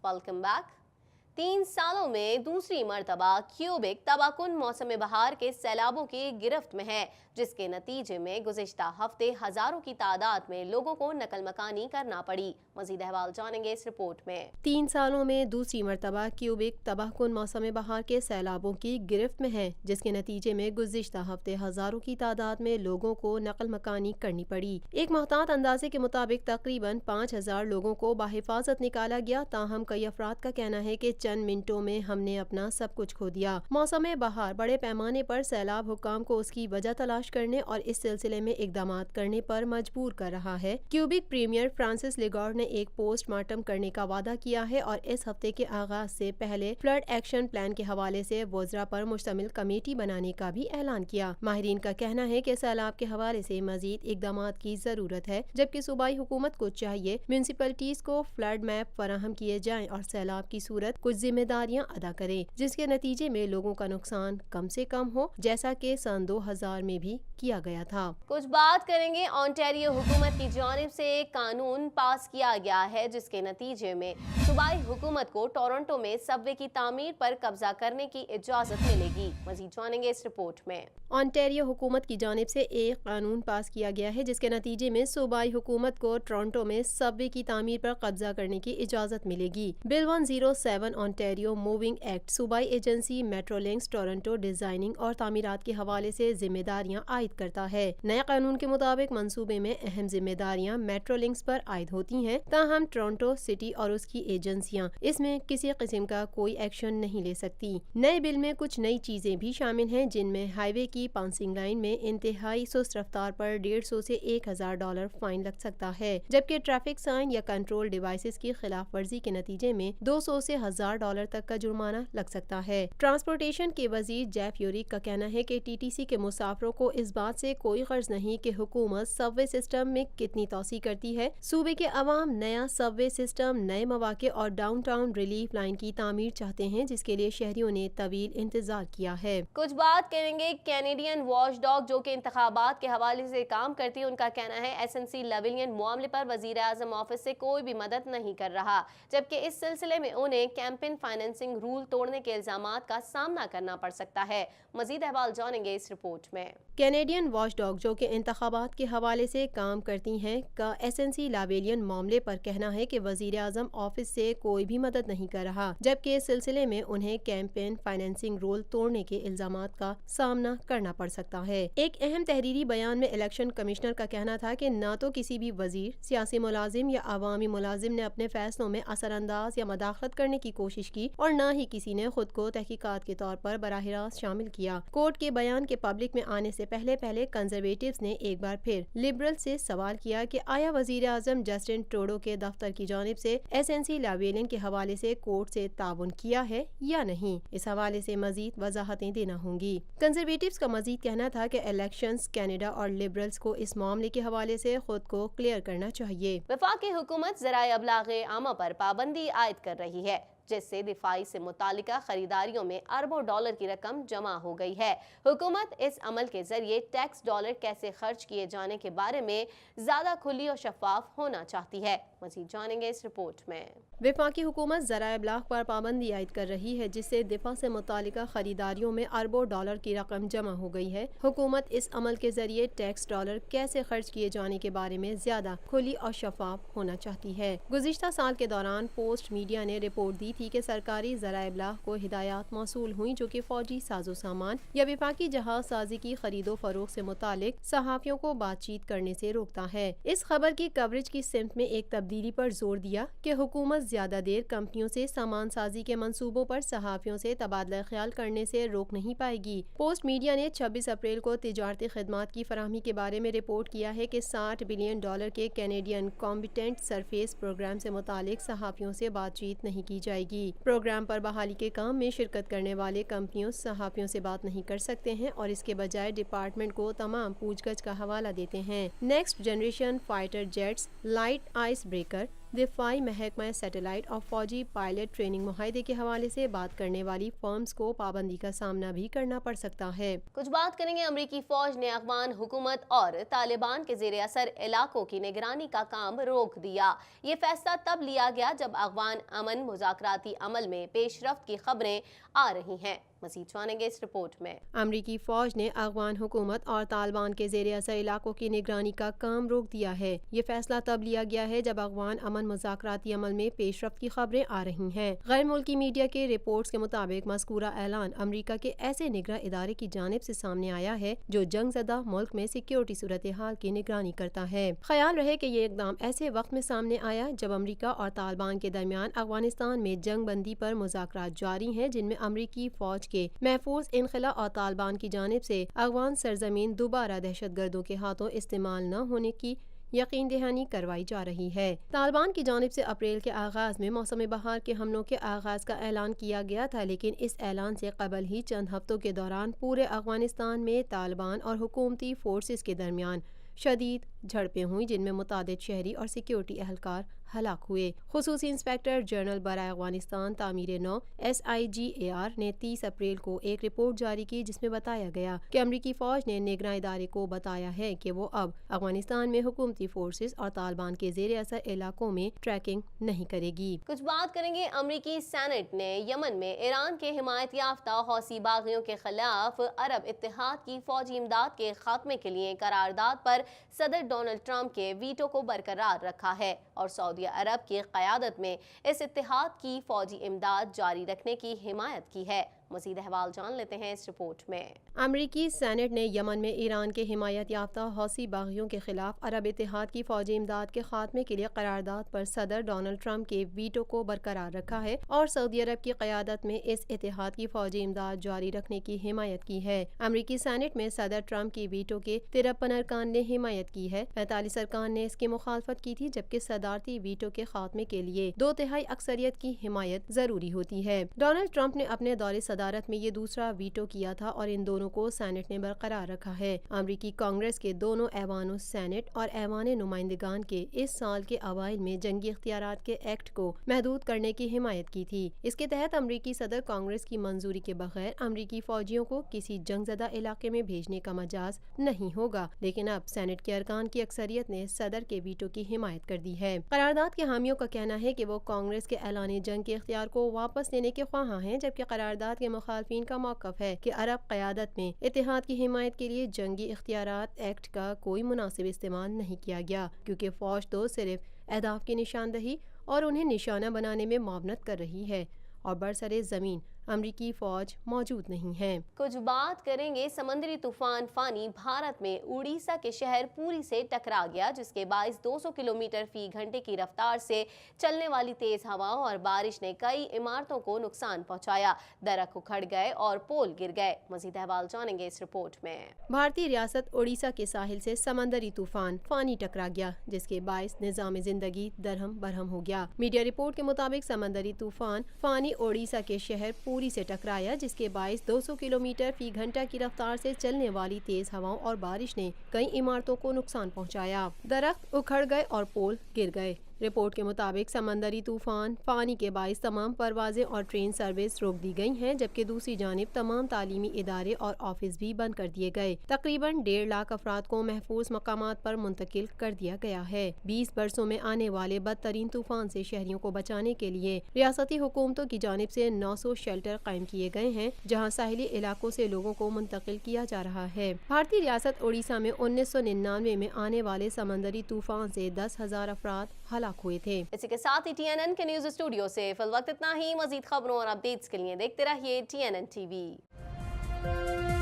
Welcome back. 3 सालों में दूसरी मर्तबा क्यूबिक तबाहकुन मौसम बहार के सैलाबों की गिरफ्त में है, जिसके नतीजे में गुज़िश्ता हफ्ते हजारों की तादाद में लोगों को नकल मकानी करना पड़ी। मजीद अहवाल जानेंगे इस रिपोर्ट में। 3 सालों में दूसरी मर्तबा क्यूबिक तबाहकुन मौसम बहार के सैलाबों की गिरफ्त में है, जिसके नतीजे में गुज़िश्ता हफ्ते हजारों की तादाद में लोगों को नकल मकानी करनी पड़ी। एक मोहतात अंदाजे के मुताबिक तकरीबन 5000 लोगों को बाहिफाजत निकाला गया। ताहम कई अफराद का कहना है कि चंद मिनटों में हमने अपना सब कुछ खो दिया। मौसम बहार बड़े पैमाने पर सैलाब हुक्काम को उसकी वजह तलाश करने और इस सिलसिले में इकदामात करने पर मजबूर कर रहा है। क्यूबिक प्रीमियर फ्रांसिस लेगार्ड ने एक पोस्टमार्टम करने का वादा किया है और इस हफ्ते के आगाज से पहले फ्लड एक्शन प्लान के हवाले से वज़रा पर मुश्तमिल कमेटी बनाने का भी ऐलान किया। माहिरीन का कहना है कि सैलाब के हवाले से मजीद इकदामात की जरूरत है, जबकि सूबाई हुकूमत को चाहिए म्यूनिसिपैलिटीज को फ्लड मैप फराहम किए जाएं और सैलाब की सूरत कुछ जिम्मेदारियां अदा करे, जिसके नतीजे में लोगों का नुकसान कम से कम हो, जैसा कि सन 2000 में भी किया गया था। कुछ बात करेंगे ओंटारियो हुकूमत की जानिब से एक कानून पास किया गया है, जिसके नतीजे में सूबाई हुकूमत को टोरंटो में सबवे की तामीर पर कब्जा करने की इजाजत मिलेगी। मजीद जानेंगे इस रिपोर्ट में। ओंटारियो हुकूमत की जानिब से एक कानून पास किया गया है, जिसके नतीजे में सूबाई हुकूमत को टोरंटो में सबवे की तामीर पर कब्जा करने की इजाजत मिलेगी। बिल 107 ओंटारियो मूविंग एक्ट सूबाई एजेंसी मेट्रोलिंक्स टोरंटो डिजाइनिंग और तामीरात के हवाले से जिम्मेदारियां आयद करता है। नए कानून के मुताबिक मंसूबे में अहम जिम्मेदारियां मेट्रोलिंक्स पर आयद होती हैं, ताहम टोरंटो सिटी और उसकी एजेंसियां इसमें किसी किस्म का कोई एक्शन नहीं ले सकती। नए बिल में कुछ नई चीजें भी शामिल हैं, जिनमें हाईवे की पासिंग लाइन में इंतहाई सुस्त रफ्तार पर $150 से $1000 फाइन लग सकता है, जबकि ट्रैफिक साइन या कंट्रोल डिवाइसेस की खिलाफ वर्जी के नतीजे में $200 से $1000 तक का जुर्माना लग सकता है। ट्रांसपोर्टेशन के वजीर जेफ यूरिक का कहना है कि टीटीसी के मुसाफरों को इस बात से कोई गर्ज नहीं कि हुकूमत सबवे सिस्टम में कितनी तोसी करती है। सूबे के अवाम नया सबवे सिस्टम, नए मौके और डाउनटाउन रिलीफ लाइन की तामीर चाहते हैं, जिसके लिए शहरियों ने तवील इंतजार किया है। कुछ बात करेंगे कैनेडियन वॉच डॉग जो कि इंतखाबात के हवाले से काम करती है। उनका कहना है एसएनसी लेविलियन मामले पर वजीर आजम ऑफिस से कोई भी मदद नहीं कर रहा, जबकि इस सिलसिले में उन्हें कैंपेन फाइनेंसिंग रूल तोड़ने के इल्जामात का सामना करना पड़ सकता है। मजीद अहवाल जानेंगे इस रिपोर्ट में। कैनेडियन वॉच डॉग जो कि इंतखाबात के हवाले से काम करती हैं का एसएनसी लावेलियन मामले पर कहना है कि वजीर आजम ऑफिस से कोई भी मदद नहीं कर रहा, जबकि इस सिलसिले में उन्हें कैंपेन फाइनेंसिंग रूल तोड़ने के इल्जामात का सामना करना पड़ सकता है। एक अहम तहरीरी बयान में इलेक्शन कमिश्नर का कहना था कि न तो किसी भी वजीर, सियासी मुलाजिम या अवामी मुलाजिम ने अपने फैसलों में असरअंदाज या मदाखलत करने की कोशिश की और न ही किसी ने खुद को तहकीकात के तौर पर बराह रास्त शामिल किया। कोर्ट के बयान के पब्लिक में आने से पहले कंजर्वेटिव्स ने एक बार फिर लिबरल से सवाल किया कि आया वजीर आजम जस्टिन ट्रूडो के दफ्तर की जानिब से एसएनसी लावेलियन के हवाले से कोर्ट से ताउन किया है या नहीं। इस हवाले से मजीद वजाहतें देना होंगी। कंजर्वेटिव्स का मजीद कहना था कि इलेक्शंस कैनेडा और लिबरल्स को इस मामले के हवाले से खुद को क्लियर करना चाहिए। वफाकी हुकूमत ज़राए अबलागे आमा पर पाबंदी आयद कर रही है, जिससे दिफाई से मुतालिका खरीदारियों में अरबों डॉलर की रकम जमा हो गई है। हुकूमत इस अमल के जरिए टैक्स डॉलर कैसे खर्च किए जाने के बारे में ज्यादा खुली और शफाफ होना चाहती है। मजीद जानेंगे इस रिपोर्ट में। वफाकी हुकूमत ज़राए अबलाग पर पाबंदी आयद कर रही है, जिससे दिफा से मुतालिका खरीदारियों में अरबों डॉलर की रकम जमा हो गई है। हुकूमत इस अमल के जरिए टैक्स डॉलर कैसे खर्च किए जाने के बारे में ज्यादा खुली और शफाफ होना चाहती है। गुज़िश्ता साल के दौरान पोस्ट मीडिया ने रिपोर्ट दी थी कि सरकारी ज़राए अबलाग को हिदायत मौसूल हुई जो कि फौजी साजो सामान या विफाकी जहाज साजी की खरीदो फरोख्त से मुतालिक सहाफ़ियों को बातचीत करने से रोकता है। इस खबर की कवरेज की सिमत में एक तब्दीली पर जोर दिया कि हुकूमत ज्यादा देर कंपनियों से सामान साजी के मंसूबों पर सहाफ़ियों से तबादला ख्याल करने से रोक नहीं पाएगी। पोस्ट मीडिया ने 26 अप्रैल को तिजारती खिदमात की फराहमी के बारे में रिपोर्ट किया है कि $60 बिलियन के कैनेडियन कॉम्पिटेंट सरफेस प्रोग्राम से मुतालिक सहाफ़ियों से बातचीत नहीं की जाएगी। प्रोग्राम पर बहाली के काम में शिरकत करने वाले कंपनियों सहाफ़ियों से बात नहीं कर सकते हैं और इसके बजाय डिपार्टमेंट को तमाम पूछगछ का हवाला देते हैं। Next generation fighter jets, light ice breaker, دفاعی محکمہ سیٹلائٹ اور فوجی پائلٹ ٹریننگ معاہدے کے حوالے سے بات کرنے والی فرمز کو پابندی کا سامنا بھی کرنا پڑ سکتا ہے۔ کچھ بات کریں گے امریکی فوج نے افغان حکومت اور طالبان کے زیر اثر علاقوں کی نگرانی کا کام روک دیا۔ یہ فیصلہ تب لیا گیا جب افغان امن مذاکراتی عمل میں پیش رفت کی خبریں آ رہی ہیں۔ مزید جانیں گے اس رپورٹ میں۔ امریکی فوج نے افغان حکومت اور طالبان کے زیر اثر علاقوں کی نگرانی کا کام روک دیا ہے۔ یہ فیصلہ تب لیا گیا ہے جب افغان امن مذاکراتی عمل میں پیش رفت کی خبریں آ رہی ہیں۔ غیر ملکی میڈیا کے رپورٹس کے مطابق مذکورہ اعلان امریکہ کے ایسے نگراں ادارے کی جانب سے سامنے آیا ہے جو جنگ زدہ ملک میں سیکیورٹی صورتحال کی نگرانی کرتا ہے۔ خیال رہے کہ یہ اقدام ایسے وقت میں سامنے آیا جب امریکہ اور طالبان کے درمیان افغانستان میں جنگ بندی پر مذاکرات جاری ہیں، جن میں امریکی فوج کے محفوظ انخلا اور طالبان کی جانب سے افغان سرزمین دوبارہ دہشت گردوں کے ہاتھوں استعمال نہ ہونے کی یقین دہانی کروائی جا رہی ہے۔ طالبان کی جانب سے اپریل کے آغاز میں موسم بہار کے حملوں کے آغاز کا اعلان کیا گیا تھا، لیکن اس اعلان سے قبل ہی چند ہفتوں کے دوران پورے افغانستان میں طالبان اور حکومتی فورسز کے درمیان شدید جھڑپیں ہوئیں، جن میں متعدد شہری اور سیکیورٹی اہلکار ہلاک ہوئے۔ خصوصی انسپکٹر جنرل برائے افغانستان تعمیر نو SIGAR نے 30 اپریل کو ایک رپورٹ جاری کی جس میں بتایا گیا کہ امریکی فوج نے نگراں ادارے کو بتایا ہے کہ وہ اب افغانستان میں حکومتی فورسز اور طالبان کے زیر اثر علاقوں میں ٹریکنگ نہیں کرے گی۔ کچھ بات کریں گے امریکی سینٹ نے یمن میں ایران کے حمایت یافتہ حوثی باغیوں کے خلاف عرب اتحاد کی فوجی امداد کے خاتمے کے لیے قرارداد پر صدر ڈونلڈ ٹرمپ کے ویٹو کو برقرار رکھا ہے اور سعودی عرب کی قیادت میں اس اتحاد کی فوجی امداد جاری رکھنے کی حمایت کی ہے۔ مزید احوال جان لیتے ہیں اس رپورٹ میں۔ امریکی سینٹ نے یمن میں ایران کے حمایت یافتہ حوثی باغیوں کے خلاف عرب اتحاد کی فوجی امداد کے خاتمے کے لیے قرارداد پر صدر ڈونلڈ ٹرمپ کے ویٹو کو برقرار رکھا ہے اور سعودی عرب کی قیادت میں اس اتحاد کی فوجی امداد جاری رکھنے کی حمایت کی ہے۔ امریکی سینٹ میں صدر ٹرمپ کی ویٹو کے 53 ارکان نے حمایت کی ہے، 45 ارکان نے اس کی مخالفت کی تھی، جبکہ صدارتی ویٹو کے خاتمے کے لیے 2/3 اکثریت کی حمایت ضروری ہوتی ہے۔ ڈونلڈ ٹرمپ نے اپنے دور صدارت میں یہ دوسرا ویٹو کیا تھا اور ان دونوں کو سینٹ نے برقرار رکھا ہے۔ امریکی کانگریس کے دونوں ایوانوں سینٹ اور ایوان نمائندگان کے اس سال کے اوائل میں جنگی اختیارات کے ایکٹ کو محدود کرنے کی حمایت کی تھی۔ اس کے تحت امریکی صدر کانگریس کی منظوری کے بغیر امریکی فوجیوں کو کسی جنگ زدہ علاقے میں بھیجنے کا مجاز نہیں ہوگا، لیکن اب سینٹ کے ارکان کی اکثریت نے صدر کے ویٹو کی حمایت کر دی ہے۔ قرارداد کے حامیوں کا کہنا ہے کہ وہ کانگریس کے اعلان جنگ کے اختیار کو واپس لینے کے خواہاں ہیں، جبکہ قرارداد کے مخالفین کا موقف ہے کہ عرب قیادت میں اتحاد کی حمایت کے لیے جنگی اختیارات ایکٹ کا کوئی مناسب استعمال نہیں کیا گیا، کیونکہ فوج تو صرف اہداف کی نشاندہی اور انہیں نشانہ بنانے میں معاونت کر رہی ہے اور برسر زمین امریکی فوج موجود نہیں ہے۔ کچھ بات کریں گے سمندری طوفان فانی بھارت میں اڑیسہ کے شہر پوری سے ٹکرا گیا، جس کے باعث 200 کلومیٹر فی گھنٹے کی رفتار سے چلنے والی تیز ہواؤں اور بارش نے کئی عمارتوں کو نقصان پہنچایا، درخت اکھڑ گئے اور پول گر گئے۔ مزید احوال جانیں گے اس رپورٹ میں۔ بھارتی ریاست اڑیسہ کے ساحل سے سمندری طوفان فانی ٹکرا گیا، جس کے باعث نظام زندگی درہم برہم ہو گیا۔ میڈیا رپورٹ کے مطابق سمندری طوفان فانی اڑیسہ کے شہر پوری سے ٹکرایا، جس کے باعث 200 کلومیٹر فی گھنٹہ کی رفتار سے چلنے والی تیز ہواؤں اور بارش نے کئی عمارتوں کو نقصان پہنچایا، درخت اکھڑ گئے اور پول گر گئے۔ رپورٹ کے مطابق سمندری طوفان فانی کے باعث تمام پروازیں اور ٹرین سروس روک دی گئی ہیں، جبکہ دوسری جانب تمام تعلیمی ادارے اور آفس بھی بند کر دیے گئے۔ تقریباً 1.5 لاکھ افراد کو محفوظ مقامات پر منتقل کر دیا گیا ہے۔ 20 برسوں میں آنے والے بدترین طوفان سے شہریوں کو بچانے کے لیے ریاستی حکومتوں کی جانب سے 900 شیلٹر قائم کیے گئے ہیں، جہاں ساحلی علاقوں سے لوگوں کو منتقل کیا جا رہا ہے۔ بھارتی ریاست اڑیسہ میں 1999 میں آنے والے سمندری طوفان سے 10,000 افراد ہلاک ہوئے تھے۔ اسی کے ساتھ ہی TNN کے نیوز اسٹوڈیو سے فی الوقت اتنا ہی۔ مزید خبروں اور اپڈیٹس کے لیے دیکھتے رہیے TNN TV۔